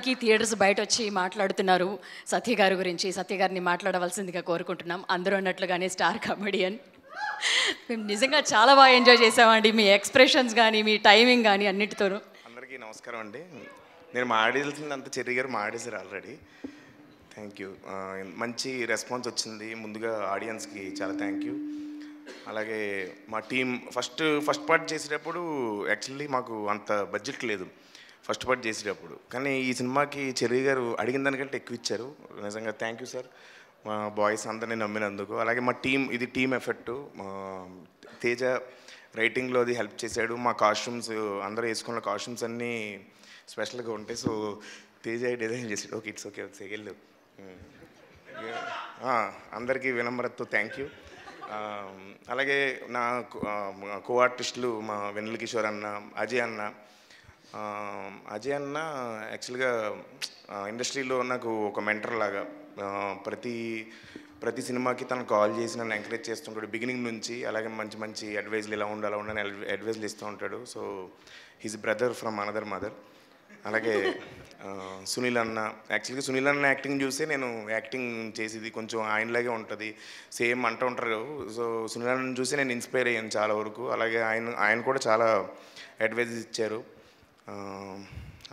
Theatres బయట వచ్చి మాట్లాడుతున్నారు సత్య గారి గురించి. సత్య గారిని మాట్లాడవలసిందిగా కోరుకుంటున్నాం. అందరూ అన్నట్లుగానే స్టార్ కామెడియన్. మేము నిజంగా చాలా బాగా ఎంజాయ్ చేసామండి. మీ ఎక్స్ప్రెషన్స్ కానీ, మీ టైమింగ్ కానీ అన్నిటితోనూ. అందరికీ నమస్కారం అండి. నేను మాడేసిందంత చెర్రీ గారు మాడేసారు ఆల్రెడీ. Thank you. మంచి రెస్పాన్స్ వచ్చింది. ముందుగా ఆడియన్స్కి చాలా థ్యాంక్ యూ. అలాగే మా టీం ఫస్ట్ పార్ట్ చేసేటప్పుడు యాక్చువల్లీ మాకు అంత బడ్జెట్ లేదు ఫస్ట్ పార్ట్ చేసేటప్పుడు. కానీ ఈ సినిమాకి చెర్రీ గారు అడిగిన దానికంటే ఎక్కువ ఇచ్చారు. నిజంగా థ్యాంక్ యూ సార్. మా బాయ్స్ అందరినీ నమ్మినందుకు. అలాగే మా ఇది టీం ఎఫెక్ట్. తేజ రైటింగ్లో అది హెల్ప్ చేశాడు. మా కాస్ట్యూమ్స్ అందరూ వేసుకున్న కాస్ట్యూమ్స్ అన్నీ స్పెషల్గా ఉంటాయి. సో తేజ డిజైన్ చేసాడు. Okay, it's okay, second. అందరికీ వినమ్రతతో థ్యాంక్ యూ. అలాగే నా కో ఆర్టిస్టులు మా వెన్నెల కిషోర్ అన్న, అజయ్ అన్న యాక్చువల్గా ఇండస్ట్రీలో నాకు ఒక మెంటర్ లాగా. ప్రతి సినిమాకి తను కాల్ చేసి నన్ను ఎంకరేజ్ చేస్తుంటాడు బిగినింగ్ నుంచి. అలాగే మంచి మంచి అడ్వైజ్లు ఇలా ఉండాలని అడ్వైజ్లు ఇస్తూ ఉంటాడు. So he's brother from another mother. అలాగే సునీల్ అన్న, యాక్చువల్గా సునీల్ అన్న యాక్టింగ్ చూస్తే నేను యాక్టింగ్ చేసేది కొంచెం ఆయనలాగే ఉంటుంది, సేమ్ అంటూ ఉంటారు. సో సునీల్ అన్న చూసి నేను ఇన్స్పైర్ అయ్యాను చాలా వరకు. అలాగే ఆయన కూడా చాలా అడ్వైజెస్ ఇచ్చారు.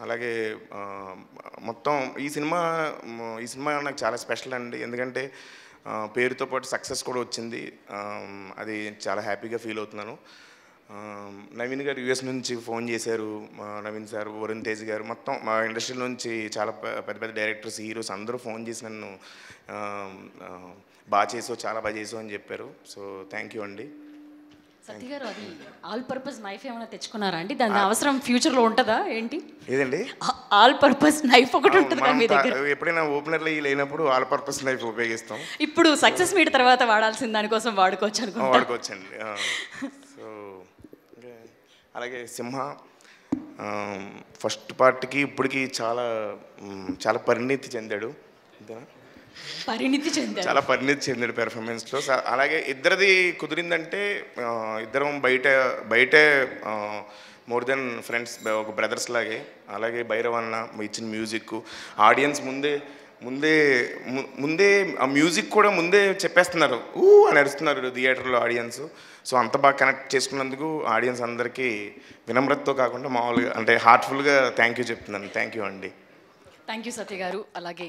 అలాగే మొత్తం ఈ సినిమా నాకు చాలా స్పెషల్ అండి. ఎందుకంటే పేరుతో పాటు సక్సెస్ కూడా వచ్చింది. అది చాలా హ్యాపీగా ఫీల్ అవుతున్నాను. నవీన్ గారు యూఎస్ నుంచి ఫోన్ చేశారు. నవీన్ సార్, వరుణ్ తేజ్ గారు, మొత్తం మా ఇండస్ట్రీ నుంచి చాలా పెద్ద పెద్ద డైరెక్టర్స్, హీరోస్ అందరూ ఫోన్ చేసి నన్ను చాలా బాగా చేసావు అని చెప్పారు. సో థ్యాంక్ యూ అండి. సత్య గారు, అది ఆల్ పర్పస్ నైఫ్ ఏమైనా తెచ్చుకున్నారా అండి? దాని అవసరం ఫ్యూచర్లో ఉంటుందా ఏంటి? ఏదండి? ఆల్ పర్పస్ నైఫ్ ఒకటి ఉంటుందా మీ దగ్గర? ఎప్పుడైనా ఓపెనర్లు లేనప్పుడు ఆల్ పర్పస్ నైఫ్ ఉపయోగిస్తాం. ఇప్పుడు సక్సెస్ మీట్ తర్వాత వాడాల్సిన దానికోసం వాడుకోవచ్చండి. సో అలాగే సింహ ఫస్ట్ పార్ట్కి ఇప్పటికి చాలా పరిణితి చెందాడు. చాలా పరిణితి చెందాడు పెర్ఫార్మెన్స్లో. అలాగే ఇద్దరిది కుదిరిందంటే ఇద్దరం బయటే మోర్ దెన్ ఫ్రెండ్స్, ఒక బ్రదర్స్ లాగే. అలాగే భైరవ్ అన్న ఇచ్చిన మ్యూజిక్, ఆడియన్స్ ముందే ఆ మ్యూజిక్ కూడా ముందే చెప్పేస్తున్నారు, అని అరుస్తున్నారు థియేటర్లో ఆడియన్స్. సో అంత బాగా కనెక్ట్ చేసుకున్నందుకు ఆడియన్స్ అందరికీ వినమ్రతతో కాకుండా మామూలుగా అంటే హార్ట్ఫుల్గా థ్యాంక్ యూ చెప్తున్నాను. థ్యాంక్ యూ అండి. థ్యాంక్ యూ సత్య గారు. అలాగే